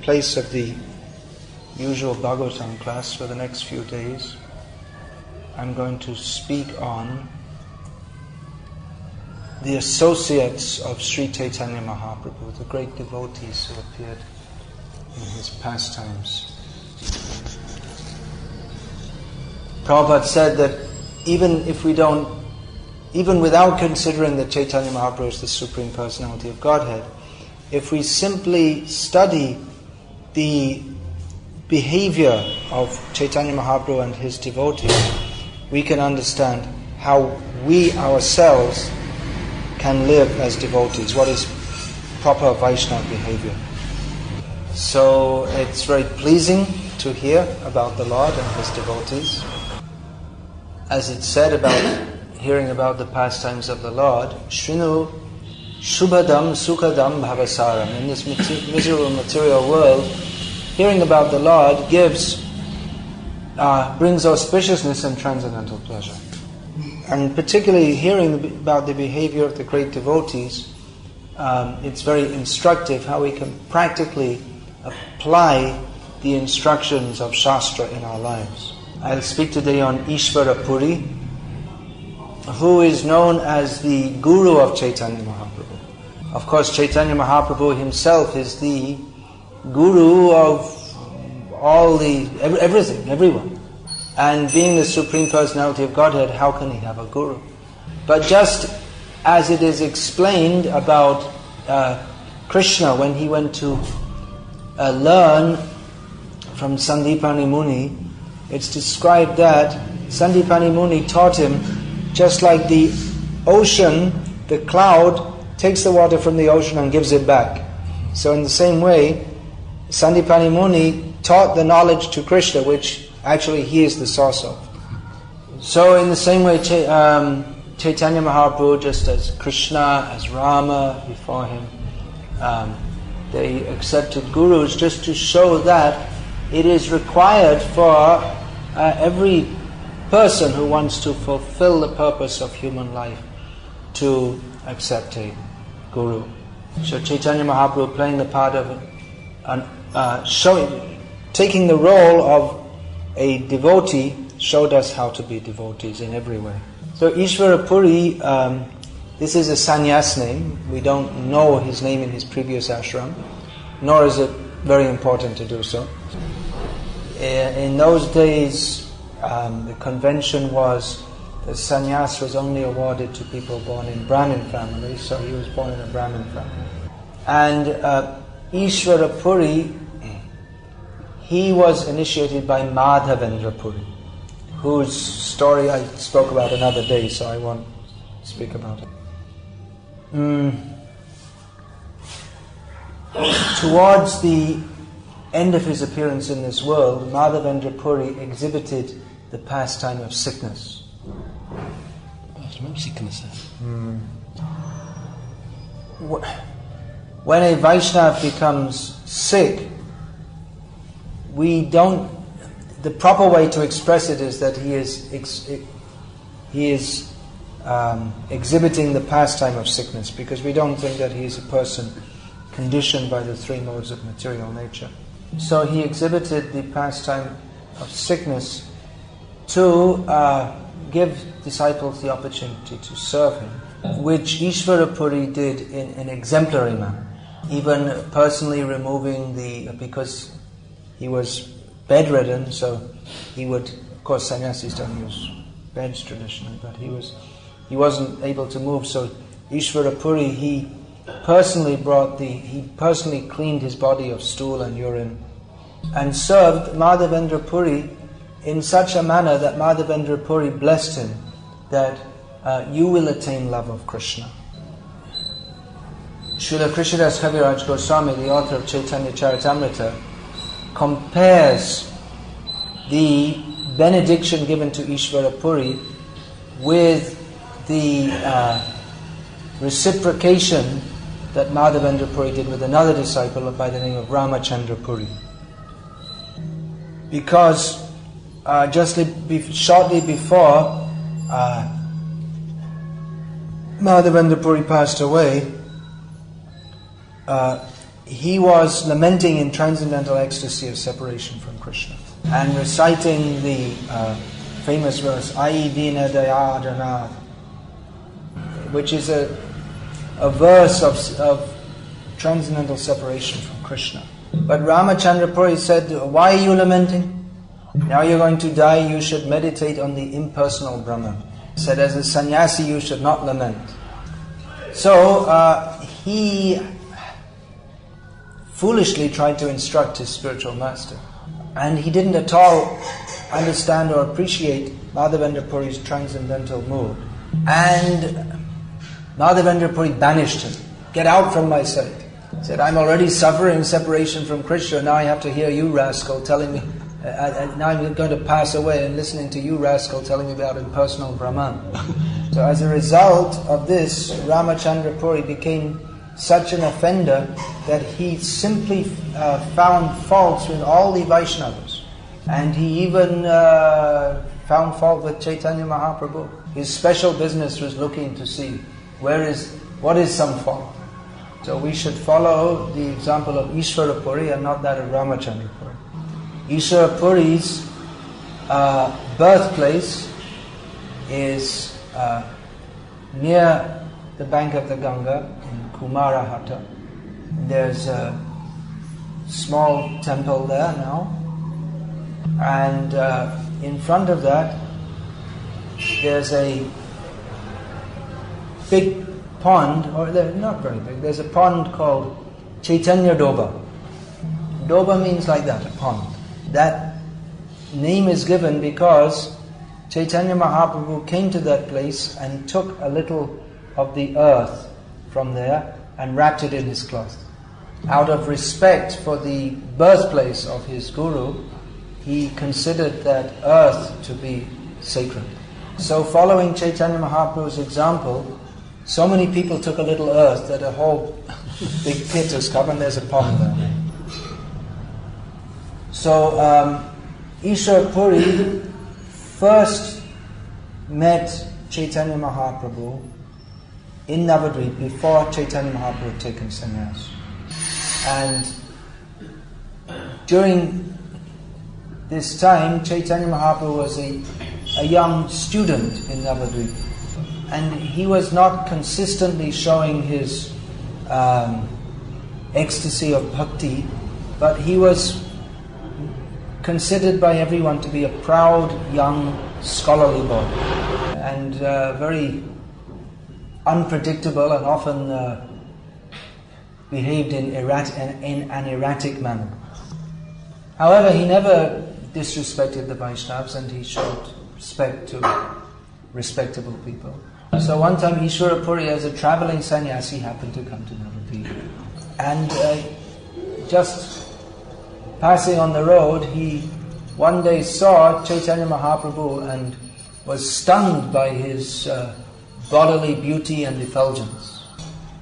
place of the usual Bhagavatam class for the next few days, I'm going to speak on the associates of Sri Chaitanya Mahaprabhu, the great devotees who appeared in his pastimes. Prabhupada said that even without considering that Chaitanya Mahaprabhu is the Supreme Personality of Godhead, if we simply study the behavior of Chaitanya Mahaprabhu and his devotees, we can understand how we ourselves can live as devotees, what is proper Vaishnava behavior. So it's very pleasing to hear about the Lord and his devotees. As it's said about hearing about the pastimes of the Lord, Shrinu Shubhadam Sukhadam Bhavasaram. In this miserable material world, hearing about the Lord brings auspiciousness and transcendental pleasure. And particularly hearing about the behavior of the great devotees, it's very instructive how we can practically apply the instructions of Shastra in our lives. I'll speak today on Isvara Puri, who is known as the Guru of Chaitanya Mahaprabhu. Of course, Chaitanya Mahaprabhu himself is the Guru of everything, everyone. And being the Supreme Personality of Godhead, how can he have a Guru? But just as it is explained about Krishna when he went to learn from Sandipani Muni, it's described that Sandipani Muni taught him, just like the ocean, the cloud takes the water from the ocean and gives it back. So in the same way, Sandipani Muni taught the knowledge to Krishna, which actually he is the source of. So in the same way, Chaitanya Mahaprabhu, just as Krishna, as Rama before him, they accepted gurus just to show that it is required for every person who wants to fulfill the purpose of human life to accept a guru. So Chaitanya Mahaprabhu playing the part of taking the role of a devotee, showed us how to be devotees in every way. So Isvara Puri, this is a sannyas name. We don't know his name in his previous ashram, nor is it very important to do so. In those days, the convention was that sannyas was only awarded to people born in Brahmin families, so he was born in a Brahmin family. And Isvara Puri, he was initiated by Madhavendra Puri, whose story I spoke about another day, so I won't speak about it. Towards the end of his appearance in this world, Madhavendra Puri exhibited the pastime of sickness. When a Vaishnava becomes sick, the proper way to express it is that he is exhibiting the pastime of sickness, because we don't think that he is a person conditioned by the three modes of material nature. So he exhibited the pastime of sickness to give disciples the opportunity to serve him, which Isvara Puri did in an exemplary manner, even personally removing because he was bedridden, so he would, of course sannyasis don't use beds traditionally, but he wasn't able to move, so Isvara Puri, he personally cleaned his body of stool and urine and served Madhavendra Puri in such a manner that Madhavendra Puri blessed him that you will attain love of Krishna. Srila Krishnadas Kaviraj Goswami, the author of Chaitanya Charitamrita, compares the benediction given to Isvara Puri with the reciprocation that Madhavendra Puri did with another disciple by the name of Ramachandra Puri. Because shortly before Madhavendra Puri passed away, he was lamenting in transcendental ecstasy of separation from Krishna and reciting the famous verse, Ai Dina Daya Janath, which is a verse of transcendental separation from Krishna. But Ramachandra Puri said, why are you lamenting? Now you're going to die, you should meditate on the impersonal Brahman. He said, as a sannyasi you should not lament. So he foolishly tried to instruct his spiritual master. And he didn't at all understand or appreciate Madhavendra Puri's transcendental mood. And Madhavendra Puri banished him. Get out from my sight. He said, I'm already suffering separation from Krishna, now I have to hear you, rascal, telling me, now I'm going to pass away and listening to you, rascal, telling me about impersonal Brahman. So as a result of this, Ramachandra Puri became such an offender that he simply found faults with all the Vaishnavas. And he even found fault with Chaitanya Mahaprabhu. His special business was looking to see what is some fault. So we should follow the example of Isvara Puri and not that of Ramachandra Puri. Isvara Puri's birthplace is near the bank of the Ganga in Kumarahata. There's a small temple there now, and in front of that there's a big pond, or not very big, there's a pond called Chaitanya Doba. Doba means like that, a pond. That name is given because Chaitanya Mahaprabhu came to that place and took a little of the earth from there and wrapped it in his cloth. Out of respect for the birthplace of his guru, he considered that earth to be sacred. So following Chaitanya Mahaprabhu's example, so many people took a little earth that a whole big pit is covered and there's a pond there. So Isvara Puri first met Chaitanya Mahaprabhu in Navadvip before Chaitanya Mahaprabhu had taken sannyas. And during this time, Chaitanya Mahaprabhu was a young student in Navadvip. And he was not consistently showing his ecstasy of bhakti, but he was considered by everyone to be a proud, young, scholarly boy. And very unpredictable and often behaved in an erratic manner. However, he never disrespected the Vaishnavas and he showed respect to respectable people. So one time Isvara Puri as a travelling sannyasi happened to come to Navadvip. And just passing on the road, he one day saw Chaitanya Mahaprabhu and was stunned by his bodily beauty and effulgence.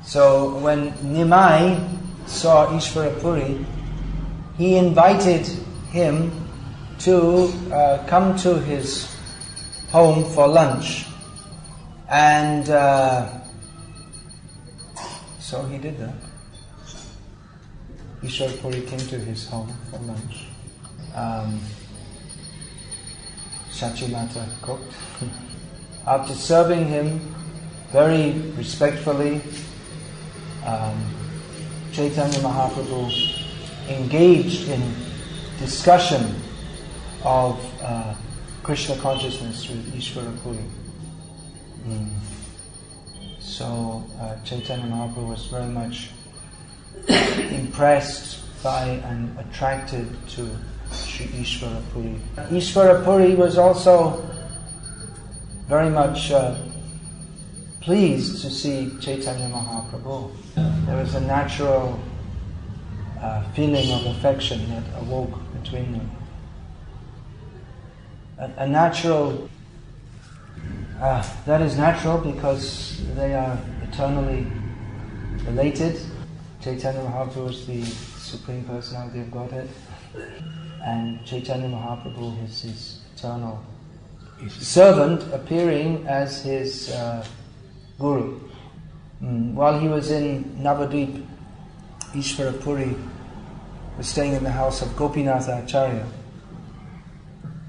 So when Nimai saw Isvara Puri, he invited him to come to his home for lunch. And so he did that. Isvara Puri came to his home for lunch. Shachimata cooked. After serving him very respectfully, Chaitanya Mahaprabhu engaged in discussion of Krishna consciousness with Isvara Puri. So Chaitanya Mahaprabhu was very much impressed by and attracted to Sri Isvara Puri. Isvara Puri was also very much pleased to see Chaitanya Mahaprabhu. There was a natural feeling of affection that awoke between them. A natural, that is natural because they are eternally related. Chaitanya Mahaprabhu is the Supreme Personality of Godhead, and Chaitanya Mahaprabhu is his eternal servant appearing as his guru. While he was in Navadvip, Isvara Puri was staying in the house of Gopinatha Acharya.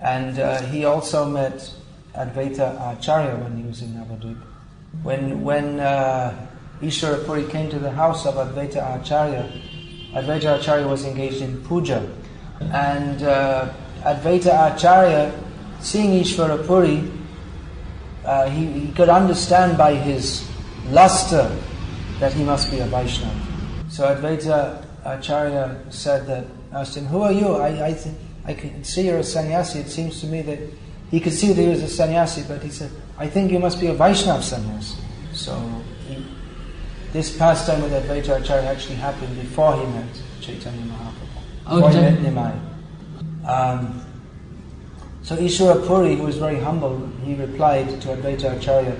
And he also met Advaita Acharya when he was in Navadvip. When Isvara Puri came to the house of Advaita Acharya was engaged in puja. And Advaita Acharya, seeing Isvara Puri, he could understand by his luster that he must be a Vaishnava. So Advaita Acharya asked him, "Who are you? I can see you're a sannyasi." It seems to me that he could see that he was a sannyasi, but he said, "I think you must be a Vaishnava sannyasi." So this pastime with Advaita Acharya actually happened before he met Chaitanya Mahaprabhu. Before he met Nimai. So Isvara Puri, who was very humble, he replied to Advaita Acharya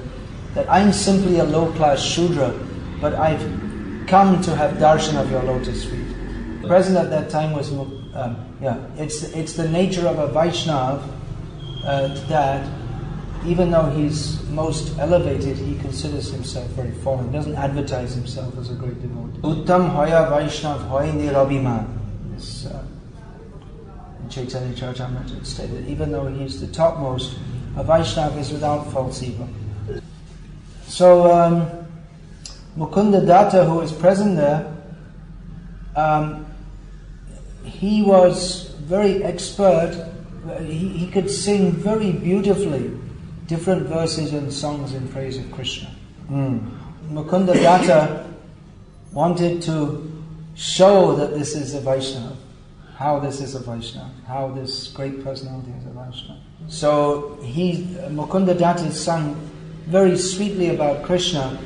that I'm simply a low-class Shudra, but I've come to have darshan of your lotus feet. Present at that time was, it's the nature of a Vaishnava that even though he's most elevated, he considers himself very fallen. He doesn't advertise himself as a great devotee. Uttam hoya Vaishnav hoy nirabhiman. Chaitanya Charitamrita stated, even though he's the topmost, a Vaishnava is without false ego. So Mukunda Datta, who was present there, he was very expert. He could sing very beautifully different verses and songs in praise of Krishna. Mukunda Datta wanted to show that this is a Vaishnava. How this is a Vaishnava, how this great personality is a Vaishnava. So Mukunda Datta sang very sweetly about Krishna,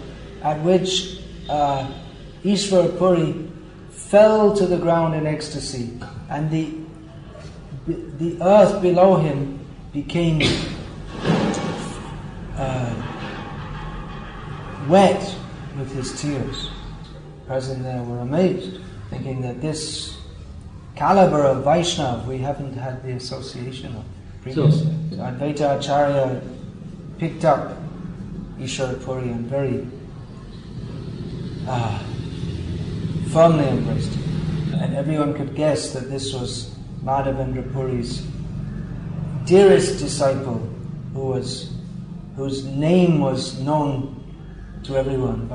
at which Isvara Puri fell to the ground in ecstasy, and the earth below him became wet with his tears. Present there were amazed, thinking that this caliber of Vaishnava we haven't had the association of previously. So Advaita Acharya picked up Isvara Puri and very firmly embraced him. And everyone could guess that this was Madhavendra Puri's dearest disciple, whose name was known to everyone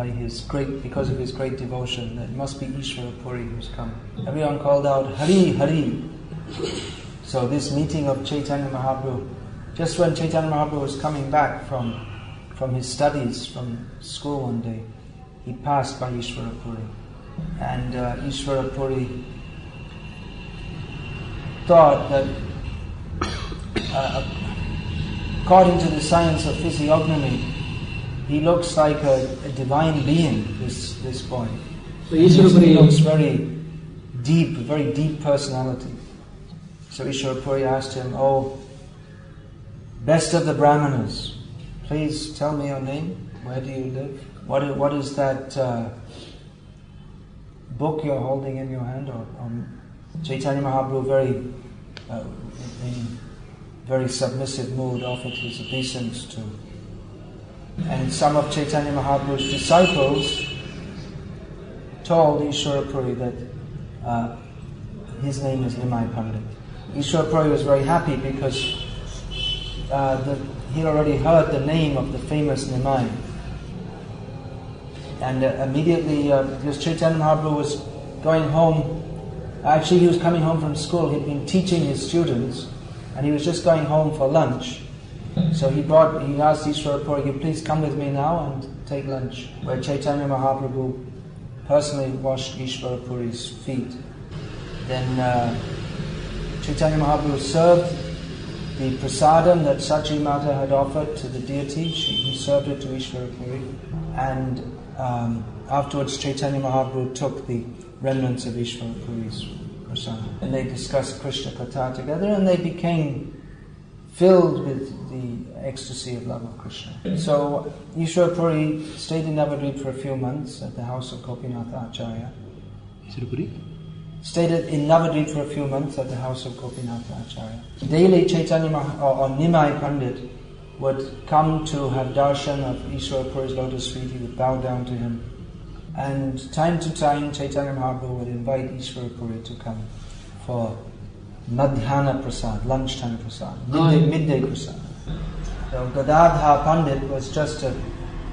because of his great devotion, that it must be Isvara Puri who's come. Everyone called out, Hari, Hari. So this meeting of Chaitanya Mahaprabhu, just when Chaitanya Mahaprabhu was coming back from his studies from school one day, he passed by Isvara Puri. And Isvara Puri thought that according to the science of physiognomy, he looks like a divine being, this boy. So he looks very deep personality. So Isvara Puri asked him, "Oh, best of the Brahmanas, please tell me your name. Where do you live? What is that book you're holding in your hand?" Or Chaitanya Mahaprabhu, in very submissive mood, offered his obeisance to. And some of Chaitanya Mahaprabhu's disciples told Isvara Puri that his name is Nimai Pandit. Isvara Puri was very happy because he already heard the name of the famous Nimai. And immediately, because Chaitanya Mahaprabhu was going home, actually he was coming home from school, he'd been teaching his students, and he was just going home for lunch. So he asked Isvara Puri, "You please come with me now and take lunch," where Chaitanya Mahaprabhu personally washed Isvara Puri's feet. Then Chaitanya Mahaprabhu served the prasadam that Sachi Mata had offered to the deity. He served it to Isvara Puri, and afterwards Chaitanya Mahaprabhu took the remnants of Isvara Puri's prasadam, and they discussed Krishna Katha together, and they became filled with the ecstasy of love of Krishna. So Isvara Puri stayed in Navadvip for a few months at the house of Gopinatha Acharya. Stayed in Navadvip for a few months at the house of Gopinatha Acharya. Daily Chaitanya or Nimai Pandit would come to have darshan of Isvara Puri's lotus feet. He would bow down to him, And time to time, Chaitanya Mahaprabhu would invite Isvara Puri to come for Madhyana Prasad, lunchtime Prasad, midday Prasad. So Gadadhar Pandit was just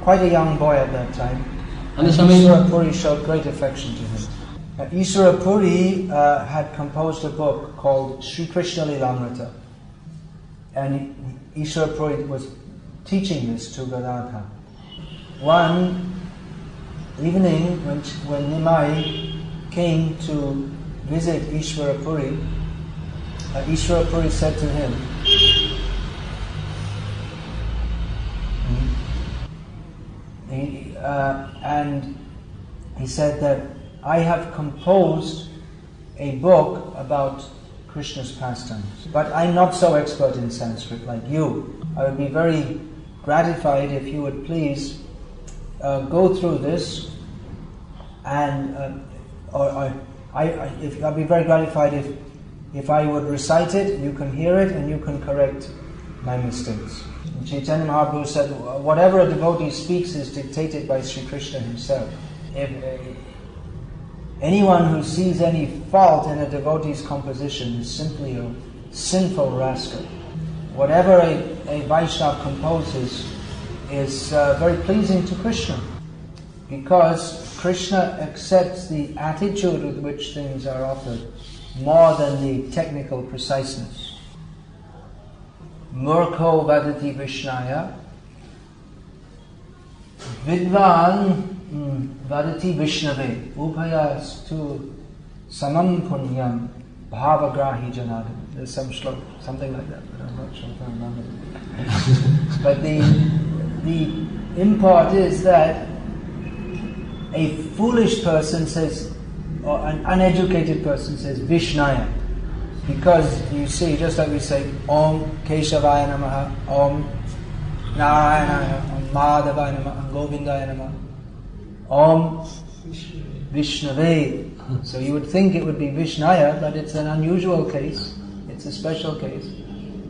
quite a young boy at that time. And Isvara Puri showed great affection to him. Isvara Puri had composed a book called Sri Krishna Lilamrita. And Isvara Puri was teaching this to Gadadhar. One evening, when Nimai came to visit Isvara Puri, Isvara Puri said to him, he said that I have composed a book about Krishna's pastimes, but I'm not so expert in Sanskrit like you. I would be very gratified if you would please go through this, and I'd be very gratified if I would recite it, you can hear it, and you can correct my mistakes. And Chaitanya Mahaprabhu said, whatever a devotee speaks is dictated by Sri Krishna himself. If anyone who sees any fault in a devotee's composition is simply a sinful rascal. Whatever a Vaishnava composes is very pleasing to Krishna, because Krishna accepts the attitude with which things are offered more than the technical preciseness. Murkho vadati Vishnaya, Vidvan vadati Vishnave, Uphayastu samam punyam bhavagrahi janadam. There's some shlok, something like that, but I'm not sure if I remember it. But the import is that a foolish person says, or an uneducated person says Vishnaya, because you see, just like we say Om Keshavaya Namaha, Om Narayana, Om Madhavaya Namaha, Om Govindaya Namaha, Om Vishnave. So you would think it would be Vishnaya, but it's an unusual case, it's a special case.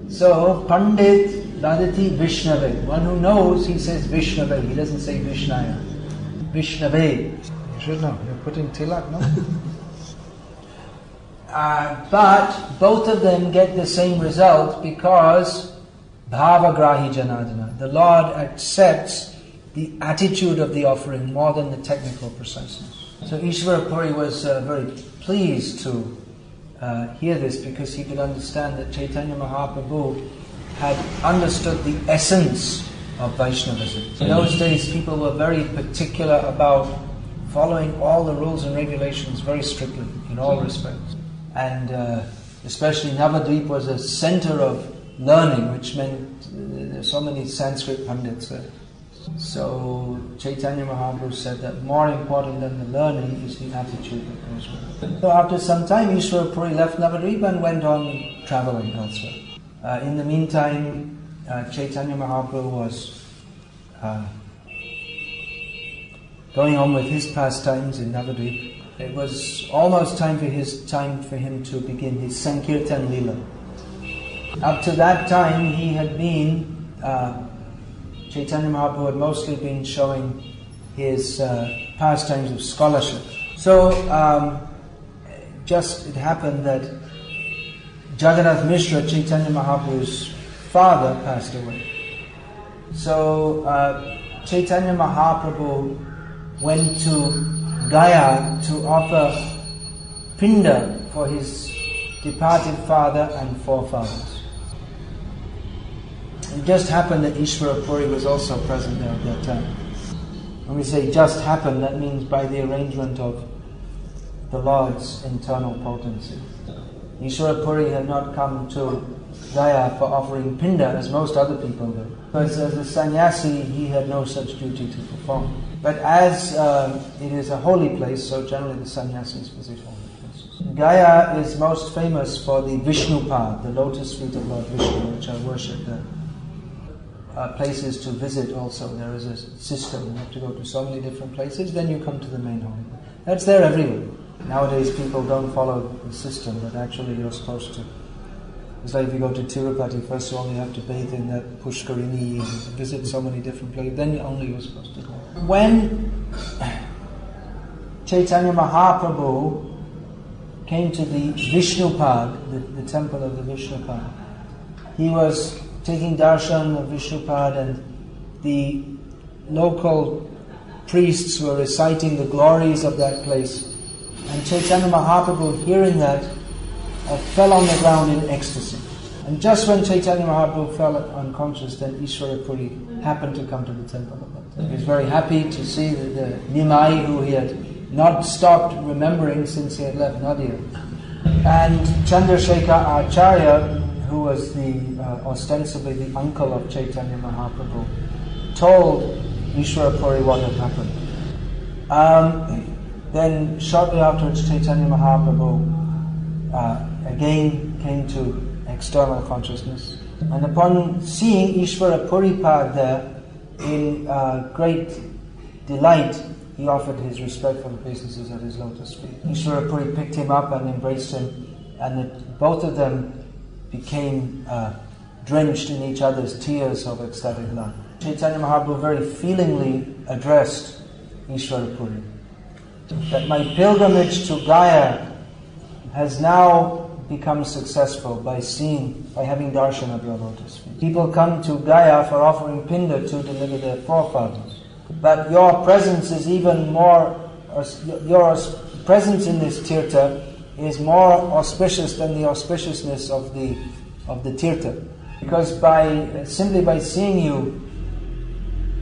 So Pandit Vadati Vishnave, one who knows, he says Vishnave, he doesn't say Vishnaya. Vishnave. You should know, you're putting tilak, no? But both of them get the same result because Bhavagrahi Janadana, the Lord accepts the attitude of the offering more than the technical preciseness. So Isvara Puri was very pleased to hear this, because he could understand that Chaitanya Mahaprabhu had understood the essence of Vaishnavism. In those days, people were very particular about following all the rules and regulations very strictly, in all respects. And especially Navadvip was a center of learning, which meant there's so many Sanskrit pandits there. So Chaitanya Mahaprabhu said that more important than the learning is the attitude that goes with it. So after some time, Isvara Puri left Navadvip and went on traveling elsewhere. In the meantime, Chaitanya Mahaprabhu was going on with his pastimes in Navadvip. It was almost time for him to begin his Sankirtan Leela. Up to that time, he had been, Chaitanya Mahaprabhu had mostly been showing his pastimes of scholarship. So, it happened that Jagannath Mishra, Chaitanya Mahaprabhu's father, passed away. So Chaitanya Mahaprabhu went to Gaya to offer pinda for his departed father and forefathers. It just happened that Isvara Puri was also present there at that time. When we say just happened, that means by the arrangement of the Lord's internal potency. Isvara Puri had not come to Gaya for offering pinda as most other people do, because as a sannyasi he had no such duty to perform. But as it is a holy place, so generally the sannyasis visit holy places. Gaya is most famous for the Vishnupad, the lotus feet of Lord Vishnu, which are worshipped there. Places to visit also, there is a system, you have to go to so many different places, then you come to the main holy place. That's there everywhere. Nowadays people don't follow the system, but actually you're supposed to. It's like if you go to Tirupati, first of all you have to bathe in that Pushkarini and visit so many different places, then only you're supposed to go. When Chaitanya Mahaprabhu came to the Vishnupad, the temple of the Vishnupad. He was taking darshan of Vishnupad, and the local priests were reciting the glories of that place. And Chaitanya Mahaprabhu, hearing that, fell on the ground in ecstasy. And just when Chaitanya Mahaprabhu fell unconscious, then Isvara Puri happened to come to the temple of that. He was very happy to see the Nimai, who he had not stopped remembering since he had left Nadia. And Chandrasekhar Acharya, who was ostensibly the uncle of Chaitanya Mahaprabhu, told Isvara Puri what had happened. Then shortly afterwards, Chaitanya Mahaprabhu again came to external consciousness, and upon seeing Isvara Puripad there, in great delight, he offered his respectful obeisances at his lotus feet. Isvara Puri picked him up and embraced him, and both of them became drenched in each other's tears of ecstatic love. Chaitanya Mahaprabhu very feelingly addressed Isvara Puri that my pilgrimage to Gaya has now become successful by having darshan of your lotus feet. People come to Gaya for offering pinda to deliver their forefathers. But your presence is even more, your presence in this tirtha is more auspicious than the auspiciousness of the tirtha. Because simply by seeing you,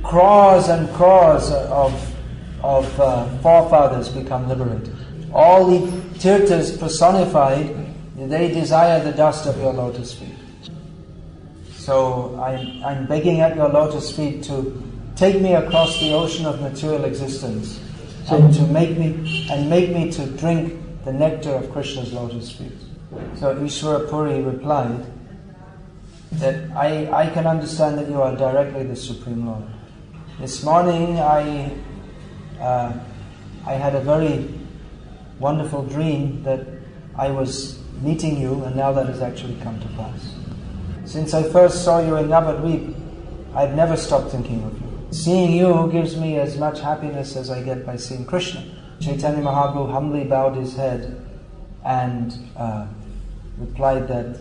crores and crores of forefathers become liberated. All the tirthas personified, they desire the dust of your lotus feet. So I'm begging at your lotus feet to take me across the ocean of material existence, and to make me to drink the nectar of Krishna's lotus feet. So Isvara Puri replied that I can understand that you are directly the Supreme Lord. This morning I had a very wonderful dream that I was meeting you, and now that has actually come to pass. Since I first saw you in Navadvip, I've never stopped thinking of you. Seeing you gives me as much happiness as I get by seeing Krishna. Chaitanya Mahaprabhu humbly bowed his head and replied that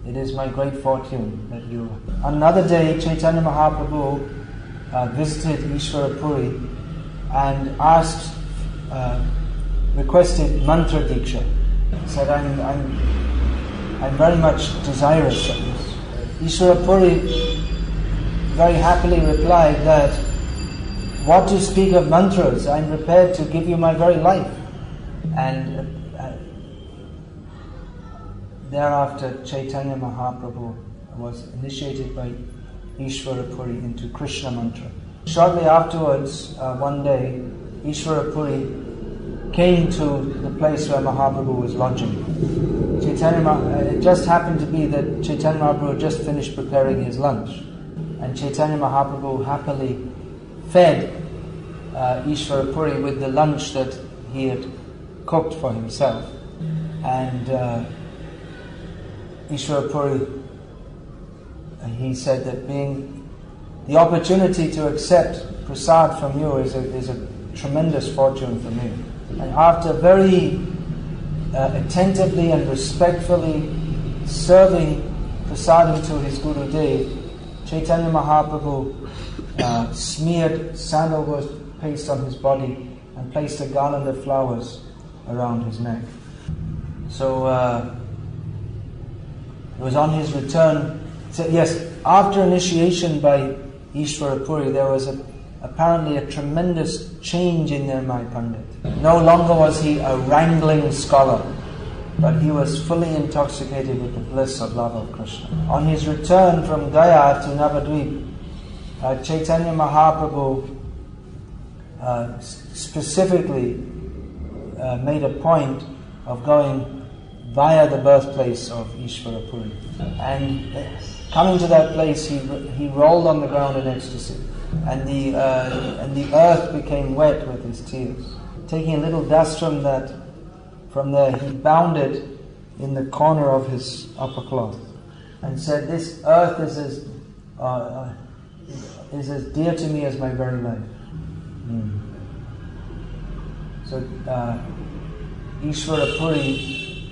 it is my great fortune that you... On another day, Chaitanya Mahaprabhu visited Isvara Puri and requested mantra diksha. He said, I'm very much desirous of this. Isvara Puri very happily replied that, what to speak of mantras, I'm prepared to give you my very life. And thereafter Chaitanya Mahaprabhu was initiated by Isvara Puri into Krishna mantra. Shortly afterwards, one day, Isvara Puri came to the place where Mahaprabhu was lodging. It just happened to be that Chaitanya Mahaprabhu had just finished preparing his lunch, and Chaitanya Mahaprabhu happily fed Isvara Puri with the lunch that he had cooked for himself. And Isvara Puri, he said that the opportunity to accept prasad from you is a tremendous fortune for me. And after very attentively and respectfully serving prasadam to his Guru Dev, Chaitanya Mahaprabhu smeared sandalwood paste on his body and placed a garland of flowers around his neck. So it was on his return. So yes, after initiation by Isvara Puri, there was apparently a tremendous change in Nirmai Pandit. No longer was he a wrangling scholar, but he was fully intoxicated with the bliss of love of Krishna. On his return from Gaya to Navadvip, Chaitanya Mahaprabhu specifically made a point of going via the birthplace of Isvara Puri. And coming to that place, he rolled on the ground in ecstasy, and the earth became wet with his tears. Taking a little dust from there, he bound it in the corner of his upper cloth and said, "This earth is as dear to me as my very life." So Isvara Puri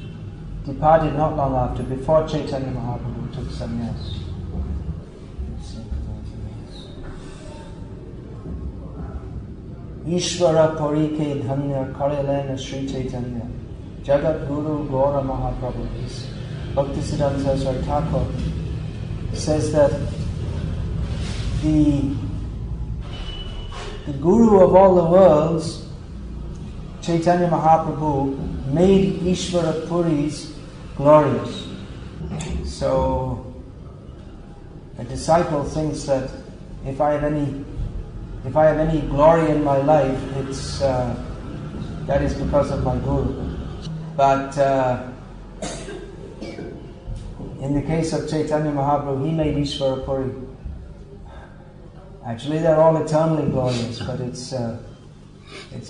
departed not long after, before Chaitanya Mahaprabhu took sannyas. Isvara Puri ke dhanya karelena Sri Chaitanya Jagat Guru Gaura Mahaprabhu. Bhaktisiddhanta Saraswati Thakur says that the Guru of all the worlds, Chaitanya Mahaprabhu, made Isvara Puris glorious. So a disciple thinks that if I have any glory in my life, it's that is because of my Guru. But in the case of Chaitanya Mahaprabhu, he made Isvara Puri. Actually, they're all eternally glorious, but it's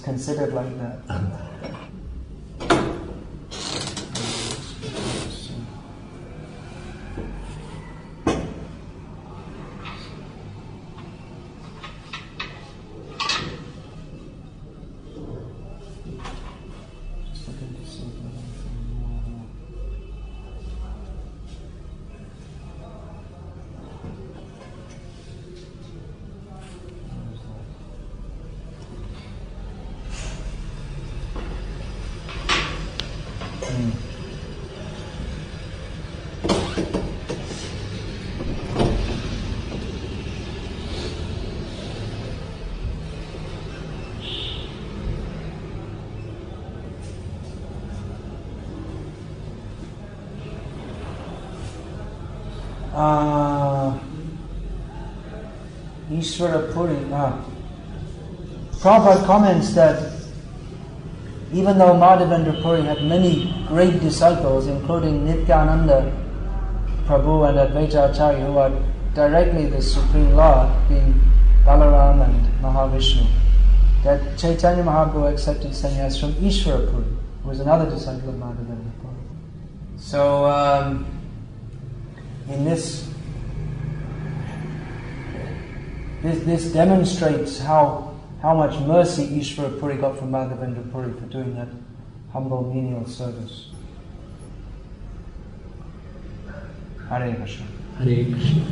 considered like that. Isvara Puri. Prabhupada comments that even though Madhavendra Puri had many great disciples, including Nityananda Prabhu and Advaita Acharya, who are directly the Supreme Lord, being Balaram and Mahavishnu, that Chaitanya Mahaprabhu accepted sannyas from Isvara Puri, who was another disciple of Madhavendra Puri. So, in this demonstrates how much mercy Isvara Puri got from Madhavendra Puri for doing that humble menial service. Hare Krishna. Hare Krishna.